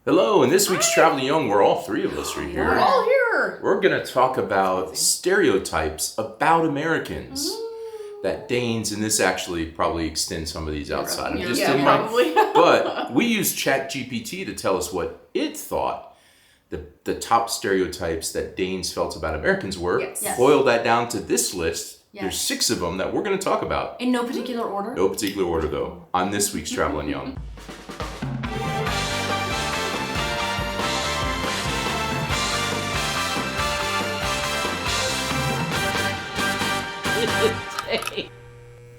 Hello, in this week's Traveling Young, we're all three of us are here. We're all here. We're going to talk about stereotypes about Americans that Danes, and this actually probably extends some of these outside of just in probably. But we used ChatGPT to tell us what it thought the top stereotypes that Danes felt about Americans were. Yes. Boil that down to this list. Yes. There's 6 of them that we're going to talk about. In no particular order? No particular order, though, on this week's Traveling Young.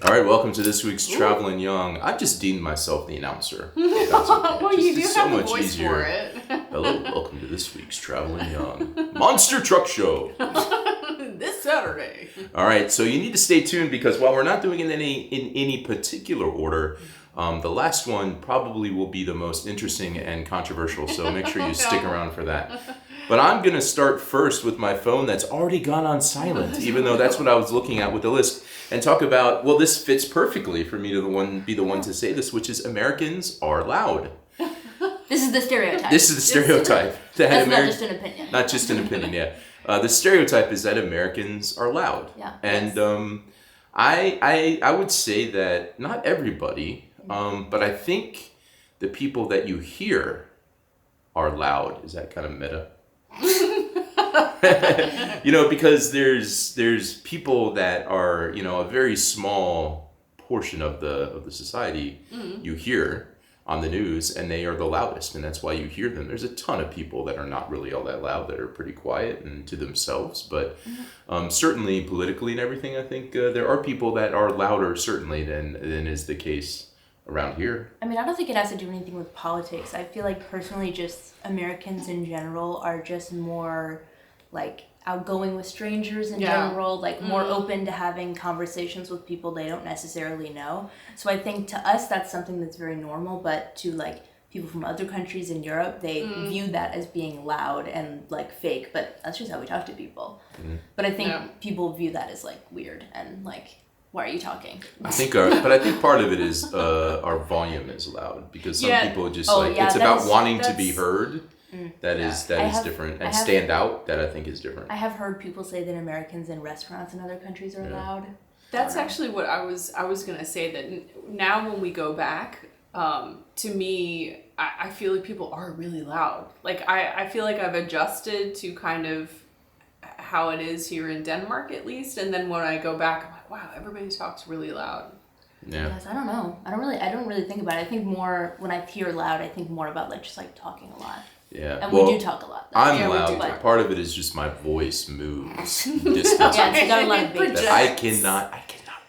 All right, welcome to this week's Traveling Young. I've just deemed myself the announcer. Okay. Well, you do it's have a voice for it. Hello, welcome to this week's Traveling Young Monster Truck Show. This Saturday. All right, so you need to stay tuned because while we're not doing it in any particular order, the last one probably will be the most interesting and controversial, so make sure you stick around for that. But I'm going to start first with my phone that's already gone on silent, even though that's what I was looking at with the list, and talk about, well, this fits perfectly for me to be the one to say this, which is Americans are loud. This is the stereotype. This is the stereotype. That's not just an opinion. Not just an opinion, yeah. The stereotype is that Americans are loud. Yeah. And I would say that not everybody, but I think the people that you hear are loud. Is that kind of meta? Because there's people that are, a very small portion of the society you hear on the news, and they are the loudest, and that's why you hear them. There's a ton of people that are not really all that loud, that are pretty quiet and to themselves, but certainly politically and everything, I think there are people that are louder, certainly, than is the case around here. I mean, I don't think it has to do anything with politics. I feel like personally just Americans in general are just more like outgoing with strangers in general, like more open to having conversations with people they don't necessarily know. So I think to us that's something that's very normal, but to like people from other countries in Europe, they view that as being loud and like fake, but that's just how we talk to people. But I think people view that as like weird and like, why are you talking? I think part of it is our volume is loud because some people just it's about wanting to be heard. That is different, and stand out. That I think is different. I have heard people say that Americans in restaurants in other countries are loud. That's actually what I was gonna say. That now when we go back, to me, I feel like people are really loud. Like I feel like I've adjusted to kind of how it is here in Denmark at least, and then when I go back, I'm like, wow, everybody talks really loud. Yeah. Yes, I don't know. I don't really think about it. I think more when I hear loud, I think more about like just like talking a lot. Yeah. And we do talk a lot. I'm loud, but part of it is just my voice moves distance. Yeah, it's got a lot of bass. That I cannot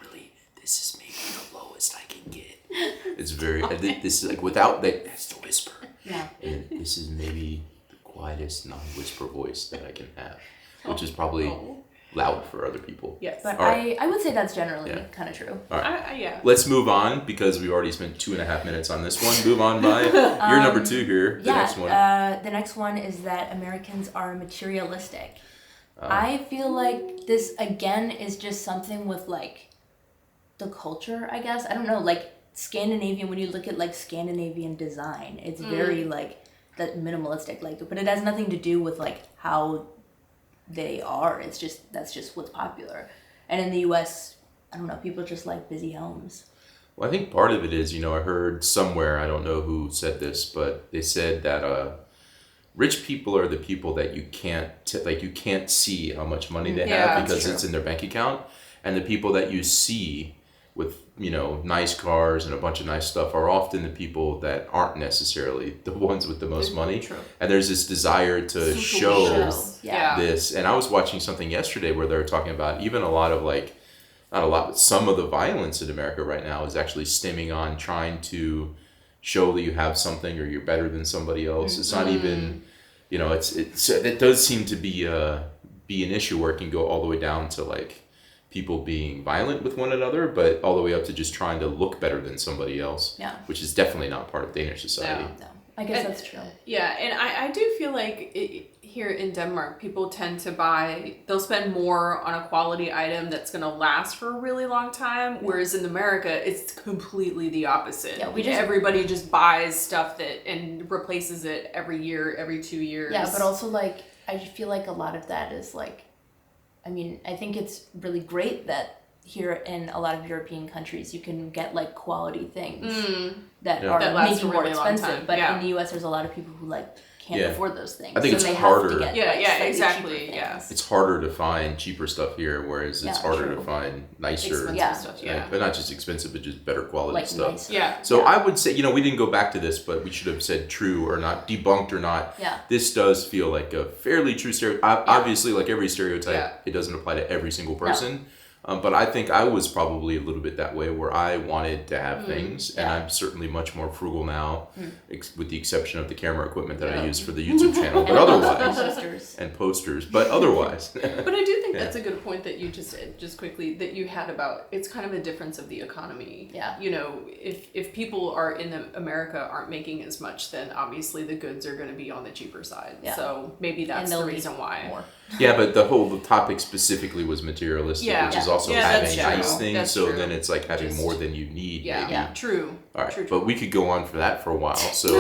really. This is maybe the lowest I can get. It's very. This is like without that. That's the whisper. Yeah. And this is maybe the quietest non-whisper voice that I can have, which is probably loud for other people. Yes. But right. I would say that's generally kind of true. All right. Yeah. Let's move on because we already spent 2.5 minutes on this one. Move on by your number 2 here. The next one. The next one is that Americans are materialistic. I feel like this again is just something with like the culture, I guess. I don't know, like Scandinavian, when you look at like Scandinavian design, it's very like that minimalistic, like, but it has nothing to do with like how they are. It's just that's just what's popular. And in the US, I don't know, people just like busy homes. Well, I think part of it is, I heard somewhere, I don't know who said this, but they said that rich people are the people that you can't see how much money they have because it's in their bank account, and the people that you see with nice cars and a bunch of nice stuff are often the people that aren't necessarily the ones with the most money. True. And there's this desire to show this. And I was watching something yesterday where they were talking about even a lot of like, not a lot, but some of the violence in America right now is actually stemming on trying to show that you have something or you're better than somebody else. It's not even, it does seem to be an issue where it can go all the way down to like people being violent with one another, but all the way up to just trying to look better than somebody else, which is definitely not part of Danish society. No. I guess that's true. Yeah, and I do feel like here in Denmark, people tend to they'll spend more on a quality item that's going to last for a really long time. Whereas in America, it's completely the opposite. Yeah, everybody just buys stuff and replaces it every year, every 2 years. Yeah, but also like, I just feel like a lot of that is like, I mean, I think it's really great that here in a lot of European countries, you can get like quality things that are maybe more expensive. But in the US, there's a lot of people who like can't afford those things. I think it's harder. Exactly. It's harder to find cheaper stuff here, whereas it's harder to find nicer stuff. But not just expensive, but just better quality stuff. Nicer. Yeah. So I would say, we didn't go back to this, but we should have said true or not, debunked or not. Yeah. This does feel like a fairly true stereotype. Obviously, like every stereotype, it doesn't apply to every single person. No. But I think I was probably a little bit that way, where I wanted to have things, and I'm certainly much more frugal now, with the exception of the camera equipment that I use for the YouTube channel. But otherwise, and posters. But otherwise, but I do think that's a good point that you just quickly that you had about it's kind of a difference of the economy. Yeah. If people are in America aren't making as much, then obviously the goods are going to be on the cheaper side. Yeah. So maybe that's the reason why. More. Yeah, but the topic specifically was materialistic, which is also having nice things. That's so true. Then it's like having more than you need. Yeah, maybe. True. All right, true. But we could go on for that for a while. So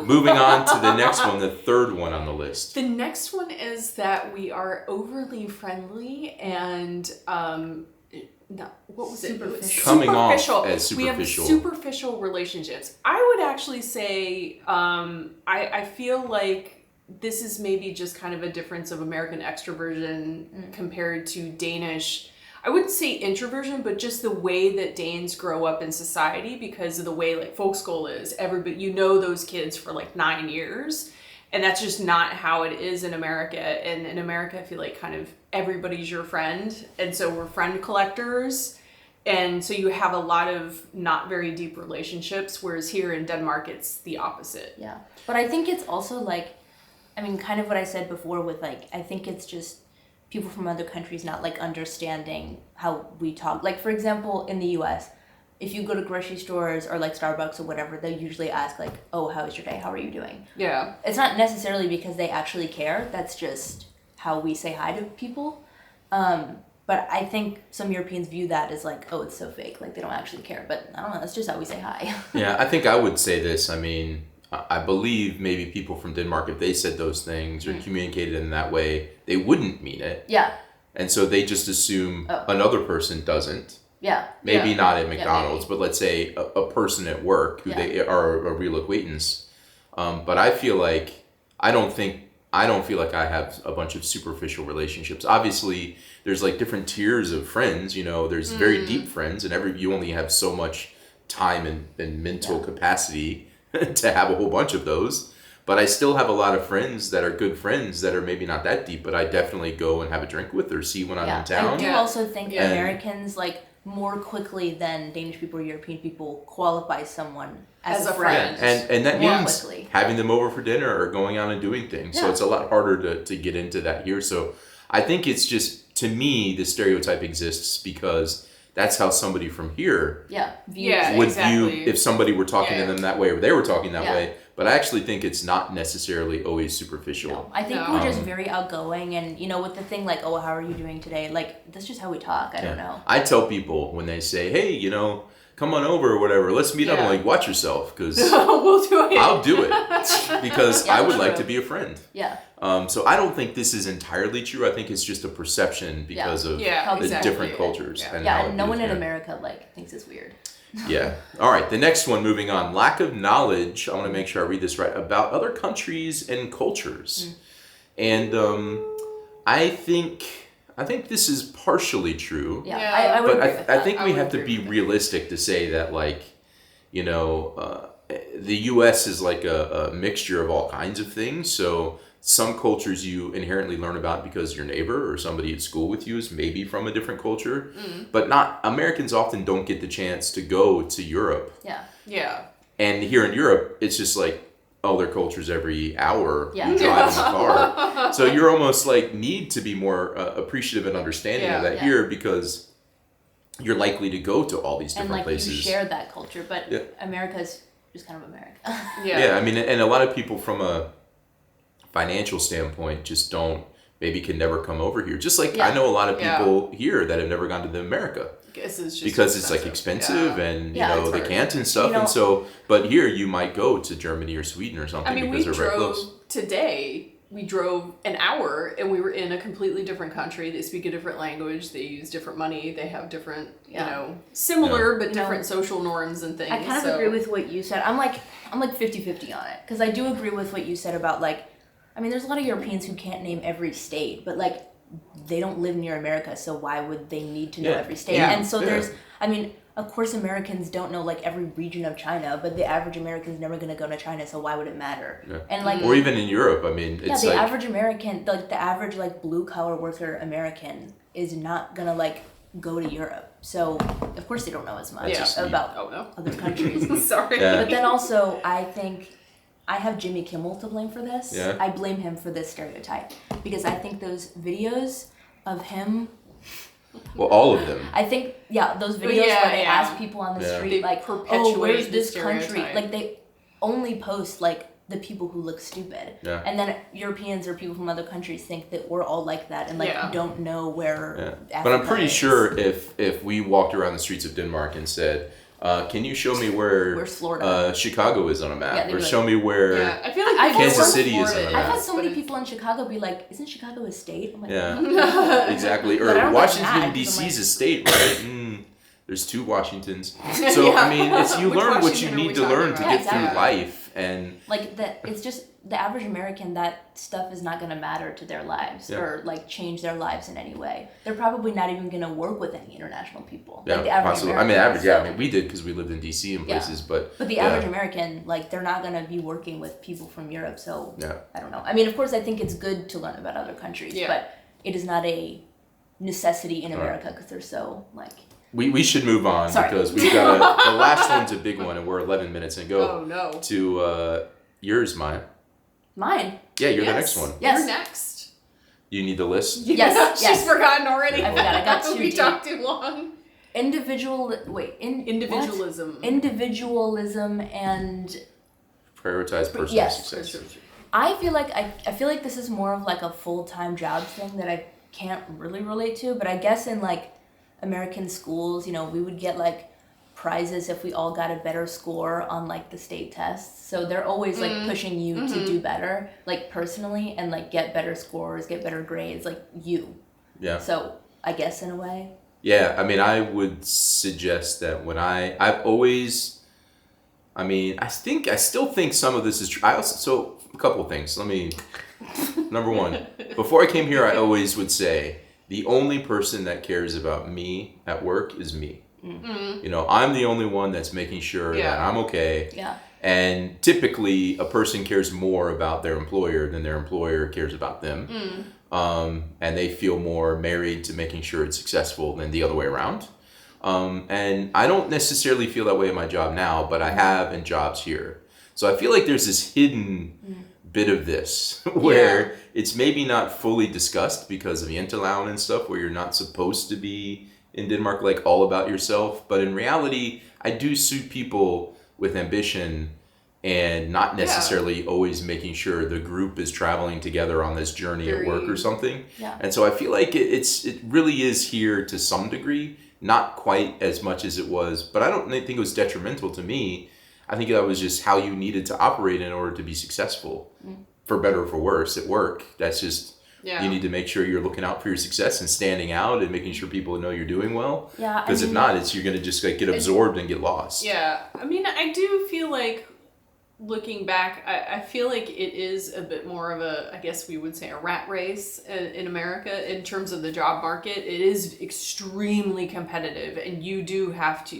moving on to the next one, the third one on the list. The next one is that we are overly friendly and what was it? Coming off as superficial. We have superficial relationships. I would actually say I feel like this is maybe just kind of a difference of American extroversion compared to Danish. I wouldn't say introversion, but just the way that Danes grow up in society because of the way like folkskole is. Everybody, those kids for like 9 years. And that's just not how it is in America. And in America, I feel like kind of everybody's your friend. And so we're friend collectors. And so you have a lot of not very deep relationships, whereas here in Denmark, it's the opposite. Yeah. But I think it's also like, kind of what I said before with like, I think it's just people from other countries not like understanding how we talk. Like, for example, in the US, if you go to grocery stores or like Starbucks or whatever, they usually ask like, oh, how was your day? How are you doing? Yeah. It's not necessarily because they actually care. That's just how we say hi to people. But I think some Europeans view that as like, oh, it's so fake. Like they don't actually care. But I don't know. That's just how we say hi. Yeah, I think I would say this. I believe maybe people from Denmark, if they said those things or communicated in that way, they wouldn't mean it. Yeah. And so they just assume another person doesn't. Yeah. Maybe not at McDonald's, but let's say a person at work who they are a real acquaintance. But I feel like I don't feel like I have a bunch of superficial relationships. Obviously, there's like different tiers of friends. There's very deep friends, and you only have so much time and mental capacity to have a whole bunch of those. But I still have a lot of friends that are good friends that are maybe not that deep, but I definitely go and have a drink with or see when I'm in town. I do also think Americans like more quickly than Danish people or European people qualify someone as a friend. Yeah. And that means having them over for dinner or going out and doing things. Yeah. So it's a lot harder to get into that here. So I think it's just, to me, the stereotype exists because that's how somebody from here would view if somebody were talking to them that way or they were talking that way. But I actually think it's not necessarily always superficial. No, I think we're just very outgoing and, with the thing like, oh, how are you doing today? Like, that's just how we talk. I don't know. I tell people when they say, hey, come on over or whatever, let's meet up. I'm like, watch yourself because we'll do it. I'll do it because I would like to be a friend. Yeah. So I don't think this is entirely true. I think it's just a perception because of the different cultures. And no one in America thinks it's weird. Yeah. All right. The next one, moving on. Lack of knowledge. I want to make sure I read this right. About other countries and cultures. And I think this is partially true. Yeah. I would agree with that. I think we have to be realistic to say that the U.S. is like a mixture of all kinds of things. So some cultures you inherently learn about because your neighbor or somebody at school with you is maybe from a different culture. But Americans often don't get the chance to go to Europe. Yeah. Yeah. And here in Europe, it's just like, their culture's every hour you drive in the car. So you're almost like need to be more appreciative and understanding of that here because you're likely to go to all these different places. You share that culture, but America's just kind of America. Yeah, and a lot of people from if financial standpoint just maybe can never come over here. Just like I know a lot of people here that have never gone to America. Guess it's just because it's like expensive and you know they can't and stuff, and so but here you might go to Germany or Sweden or something because they're very close. Today we drove an hour and we were in a completely different country. They speak a different language. They use different money. They have different, you know, similar but different social norms and things. I kind of agree with what you said. I'm like 50-50 on it because I do agree with what you said about like, I mean, there's a lot of Europeans who can't name every state, but like they don't live near America, so why would they need to know every state? And so there's, I mean, of course Americans don't know like every region of China, but the average American's never going to go to China, so why would it matter? And like, or even in Europe, I mean, it's the average American, like the average like blue collar worker American is not going to like go to Europe. So of course they don't know as much about other countries. Sorry. But then also I think I have Jimmy Kimmel to blame for this. Yeah. I blame him for this stereotype because I think those videos of him. Well, all of them. I think those videos where they ask people on the street like, "Oh, where's this country?" Like they only post like the people who look stupid, and then Europeans or people from other countries think that we're all like that and like don't know where. Africa but I'm pretty is. sure if we walked around the streets of Denmark and said, can you show me where's Florida? Chicago is on a map, or show me where I feel like Kansas City is on a map. I've had so many people in Chicago be like, "Isn't Chicago a state?" I'm like, exactly. Or Washington D.C. is a state, right? There's 2 Washingtons. So I mean, it's you learn what you need to learn to get through life, and like it's just the average American, that stuff is not going to matter to their lives or like change their lives in any way. They're probably not even going to work with any international people. Yeah, like the average possibly. American. I mean, we did because we lived in D.C. and places, but the average American, like they're not going to be working with people from Europe. So I don't know. I mean, of course, I think it's good to learn about other countries, but it is not a necessity in America because they're so like. We should move on because we've got the last one's a big one and we're 11 minutes in. Go to yours, mine. Mine? Yeah, you're the next one. Yes. You're next. You need the list? Yes. She's forgotten already. I forgot. I got too We talked too long. Individualism. What? Individualism and... Prioritize personal success. I feel like this is more of like a full-time job thing that I can't really relate to, but I guess in like American schools, you know, we would get like prizes if we all got a better score on like the state tests. So they're always like pushing you to do better, like personally, and like get better scores, get better grades, like you. Yeah. So I guess in a way. Yeah, I mean, I would suggest that when I've always, I mean, I still think some of this is true. So a couple of things. Number one, before I came here, I always would say the only person that cares about me at work is me. Mm-hmm. You know, I'm the only one that's making sure that I'm okay. Yeah. And typically, a person cares more about their employer than their employer cares about them. And they feel more married to making sure it's successful than the other way around. And I don't necessarily feel that way in my job now, but I have in jobs here. So I feel like there's this hidden bit of this where it's maybe not fully discussed because of the Interlaun and stuff, where you're not supposed to be in Denmark like all about yourself. But in reality, I do suit people with ambition and not necessarily always making sure the group is traveling together on this journey at work or something. Yeah. And so I feel like it really is here to some degree, not quite as much as it was, but I don't think it was detrimental to me. I think that was just how you needed to operate in order to be successful, for better or for worse, at work. That's just, you need to make sure you're looking out for your success and standing out and making sure people know you're doing well. Yeah. Because if not, you're going to just like get absorbed and get lost. Yeah. I mean, I do feel like, looking back, I feel like it is a bit more of a, I guess we would say, a rat race in America in terms of the job market. It is extremely competitive, and you do have to,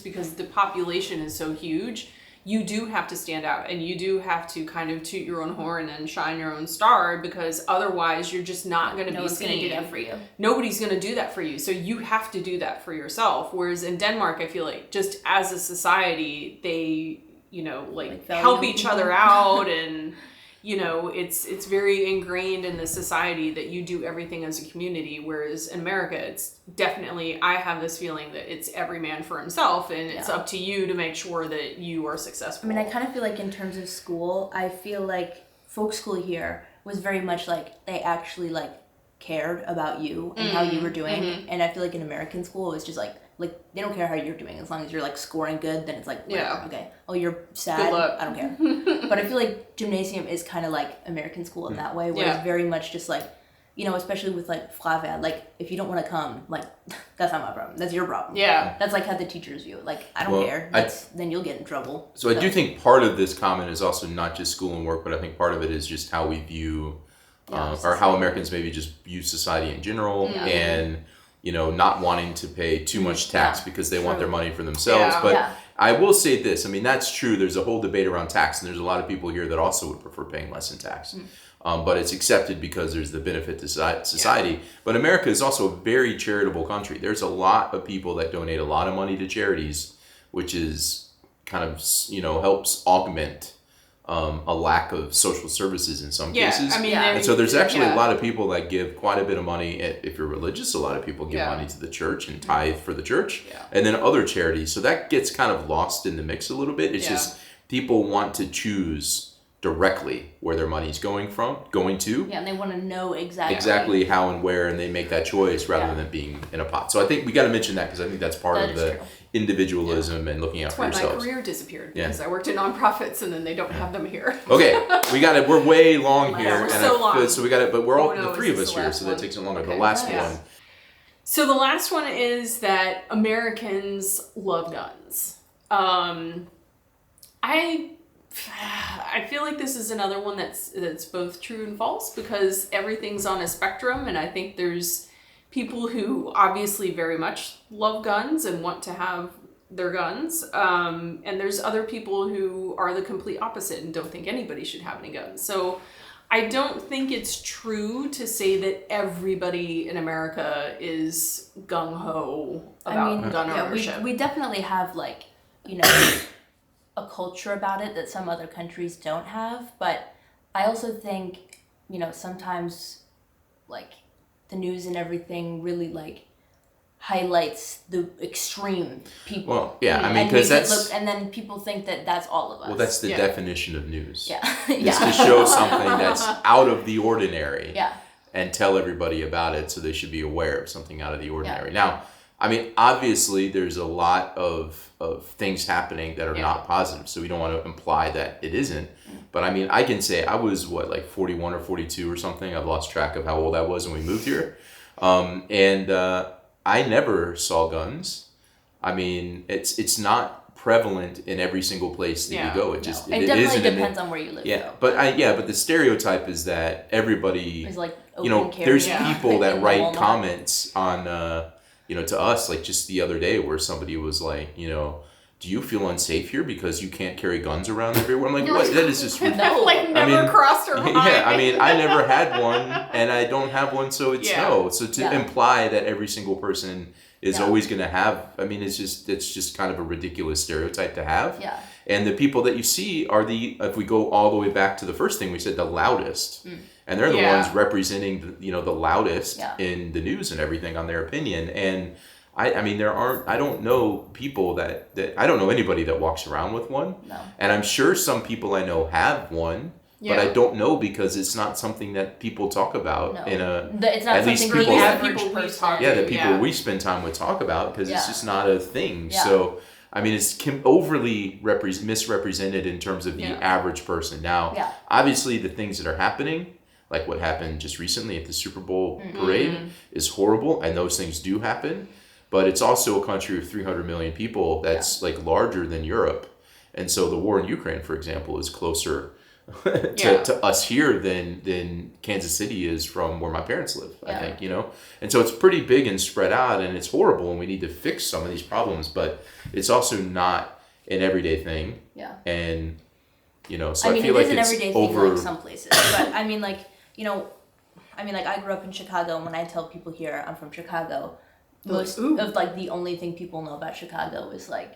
because the population is so huge, you do have to stand out, and you do have to kind of toot your own horn and shine your own star, because otherwise you're just not going to be seen. Nobody's going to do that for you. Nobody's going to do that for you. So you have to do that for yourself. Whereas in Denmark, I feel like just as a society, they, you know, like help each other out, and you know, it's very ingrained in the society that you do everything as a community. Whereas in America, it's definitely, I have this feeling that it's every man for himself, and it's up to you to make sure that you are successful. I mean, I kind of feel like in terms of school, I feel like folk school here, was very much like they actually like cared about you and how you were doing. And I feel like in American school it's just like they don't care how you're doing as long as you're like scoring good, then it's like okay, oh you're sad, I don't care. But I feel like gymnasium is kind of like American school in that way, where it's very much just like, you know, especially with like Flavia, like if you don't want to come, like that's not my problem, that's your problem. That's like how the teachers view it, like I don't care, then you'll get in trouble. So I do think part of this comment is also not just school and work, but I think part of it is just how we view or how Americans maybe just view society in general, and you know, not wanting to pay too much tax because they want their money for themselves. But I will say this, I mean, that's true. There's a whole debate around tax, and there's a lot of people here that also would prefer paying less in tax. But it's accepted because there's the benefit to society. But America is also a very charitable country. There's a lot of people that donate a lot of money to charities, which is kind of, you know, helps augment a lack of social services in some cases. I mean, and so there's actually a lot of people that give quite a bit of money. If you're religious, a lot of people give money to the church and tithe for the church, and then other charities. So that gets kind of lost in the mix a little bit. It's just people want to choose directly where their money's going to. And they want to know exactly how and where, and they make that choice rather than it being in a pot. So I think we got to mention that because I think that's part of the individualism and looking out for yourselves. That's why my career disappeared, because I worked in nonprofits and then they don't have them here. Okay, we're way long here. We're so long. So we got it, but we're all the three of us here, so that takes it longer. Okay. The last one. So the last one is that Americans love guns. I feel like this is another one that's both true and false, because everything's on a spectrum, and I think there's people who obviously very much love guns and want to have their guns, and there's other people who are the complete opposite and don't think anybody should have any guns. So I don't think it's true to say that everybody in America is gung-ho about gun ownership. We definitely have, like, you know, a culture about it that some other countries don't have, but I also think, you know, sometimes like the news and everything really like highlights the extreme people. Well, I mean, because and then people think that that's all of us. Well, that's the definition of news. It's to show something that's out of the ordinary and tell everybody about it, so they should be aware of something out of the ordinary. Now, I mean, obviously, there's a lot of things happening that are not positive, so we don't want to imply that it isn't. But I mean, I can say I was, like 41 or 42 or something. I've lost track of how old I was when we moved here. And I never saw guns. I mean, it's not prevalent in every single place that you go. It definitely depends on where you live. But the stereotype is that everybody is like, you know, there's people that write comments on you know, to us, like just the other day where somebody was like, you know, do you feel unsafe here because you can't carry guns around everywhere? I'm like, what? That is just never crossed her mind. Yeah, I mean, I never had one and I don't have one, so it's no. So to imply that every single person is always going to have, I mean, it's just kind of a ridiculous stereotype to have. And the people that you see are if we go all the way back to the first thing we said, the loudest. And they're the ones representing, the loudest in the news and everything on their opinion. And I mean, I don't know people that I don't know anybody that walks around with one. No. And I'm sure some people I know have one, but I don't know because it's not something that people talk about it's not at least something people that people we spend time with talk about, because it's just not a thing. So I mean, it's overly misrepresented in terms of the average person. Now, obviously, the things that are happening, like what happened just recently at the Super Bowl parade, is horrible, and those things do happen. But it's also a country of 300 million people that's like larger than Europe. And so the war in Ukraine, for example, is closer to us here than Kansas City is from where my parents live, I think, you know? And so it's pretty big and spread out, and it's horrible, and we need to fix some of these problems, but it's also not an everyday thing. And, you know, so I feel like it's it is an everyday thing like some places, but I mean, like, you know, I grew up in Chicago, and when I tell people here I'm from Chicago, most of like the only thing people know about Chicago is like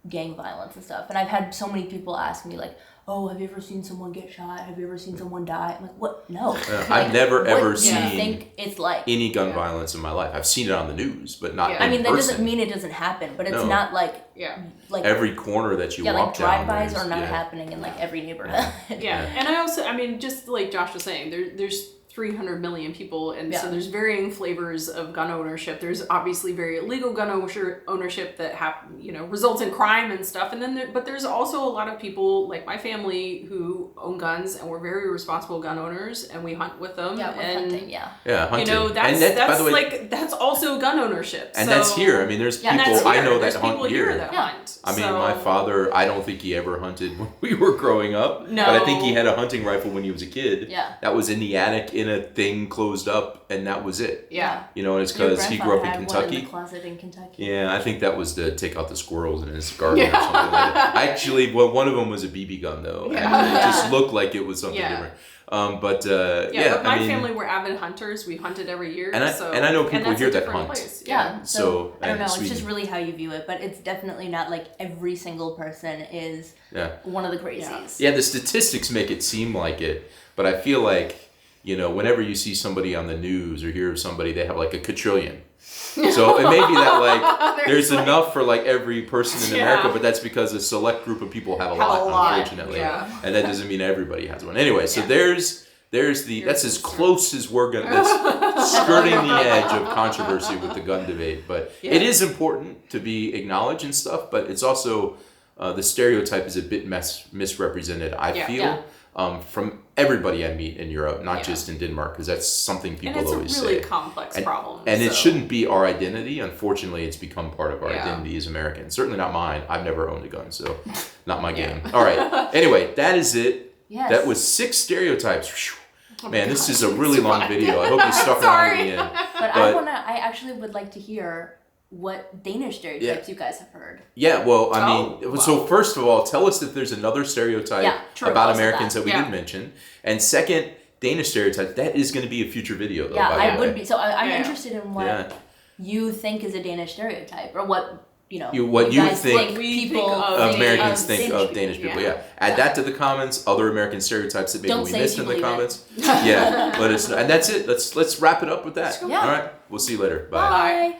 gang violence and stuff. And I've had so many people ask me like, oh, have you ever seen someone get shot? Have you ever seen someone die? I'm like, what? No. I've never ever what seen do you think it's like any gun violence in my life. I've seen it on the news, but not in I mean, that person. doesn't mean it doesn't happen, but it's not like every corner that you walk like down. drive-bys are not happening in like every neighborhood. And I mean, just like Josh was saying, there's 300 million people, and so there's varying flavors of gun ownership. There's obviously very illegal gun ownership that results in crime and stuff, and then but there's also a lot of people like my family who own guns, and we're very responsible gun owners, and we hunt with them. Hunting. Hunting. That's like that's also gun ownership. And that's here. I mean, there's people I know that hunt here. That hunt. I mean, my father, I don't think he ever hunted when we were growing up. No. But I think he had a hunting rifle when he was a kid. Yeah. That was in the attic in a thing closed up, and that was it. Yeah. And it's because he grew up in Kentucky. One in the closet in Kentucky. Yeah, I think that was to take out the squirrels in his garden or something like that. Actually, one of them was a BB gun, though. Yeah. And it just looked like it was something different. But my family were avid hunters. We hunted every year. And I know people here that hunt. Place. So I don't know. It's just really how you view it, but it's definitely not like every single person is one of the crazies. Yeah, the statistics make it seem like it, but I feel like whenever you see somebody on the news or hear of somebody, they have like a quadrillion. So it may be that like there's enough for like every person in America, but that's because a select group of people have a lot, unfortunately. Yeah. And that doesn't mean everybody has one. Anyway, so that's as close as we're skirting the edge of controversy with the gun debate. But it is important to be acknowledged and stuff, but it's also the stereotype is a bit misrepresented, I feel. From everybody I meet in Europe, not just in Denmark, because that's something people always say. And it's a really complex problem. And it shouldn't be our identity. Unfortunately, it's become part of our identity as Americans. Certainly not mine. I've never owned a gun, so not my game. All right. Anyway, that is it. Yes. That was 6 stereotypes. Man, this is a really long video. I hope you stuck around to the end. But I actually would like to hear what Danish stereotypes you guys have heard. Yeah, well, I mean, so first of all, tell us if there's another stereotype about Americans that we didn't mention. And second, Danish stereotypes, that is going to be a future video, though. Yeah, I would be. So I'm interested in what you think is a Danish stereotype, or what, what you think people Americans think of Danish people. Yeah. Add that to the comments, other American stereotypes that maybe we missed in the comments. Let us know. And that's it. Let's wrap it up with that. All right. We'll see you later. Bye. Bye.